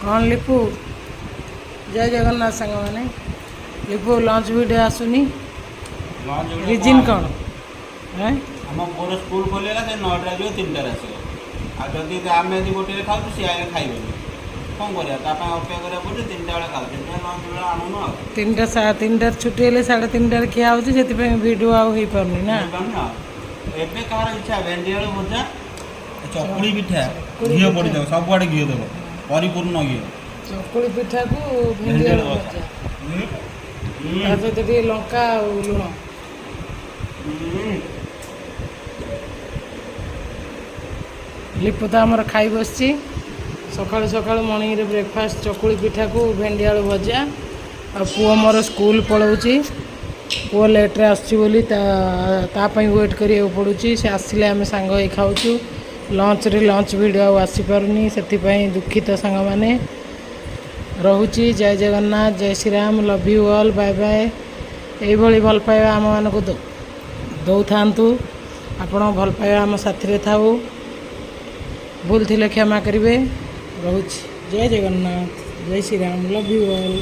कौन लिपू जय जगन्नाथ सांग मैंने लिपू लंच भिडियो आसुनी रिजिन कौन है आम पुअर स्कूल खोलेगा से 9टा जो 3टार आसो आ जदि आम यदि गोटे खाऊ सी आगे खाइबे कौन करिया अपेक्षा करा पड़े 3टा बेले खाऊ 3टा लंच बेले आणुन आ 3टा 3टार छुट्टी हेले 3:30 खिया होची सेति भिडियो आउ हेई परनी ना एबे कार इच्छा भेंडी आलू भजा चकुड़ी पिठा घी पड़ी जाओ सब आड़े घी देव परिपूर्ण घी चकुड़ी पिठा को भिंडी आलू भजा ता सहित टे लंका और लुण लिपु तो आमर खाई बस सकाल सकाल मॉर्निंग रे ब्रेकफास्ट चकुड़ी पिठा को भिंडी आलू भजा आ पुओ मोर स्कूल पलाऊँगी पुओ लेट्रे आसपाई वेट करा पड़ुची से आसिले आम सांग ही खाऊँ लंच रे लंच भिडियो आसीपारूनी से दुखित सांग मैंने रोची जय जगन्नाथ जय Shri Ram love you all bye bye यही भल पाइबा आम मानक दौ था आपण भल पाइबा आम साथी थाऊ भूल थिले क्षमा करेंगे रोची जय जगन्नाथ जय Shri Ram love you all.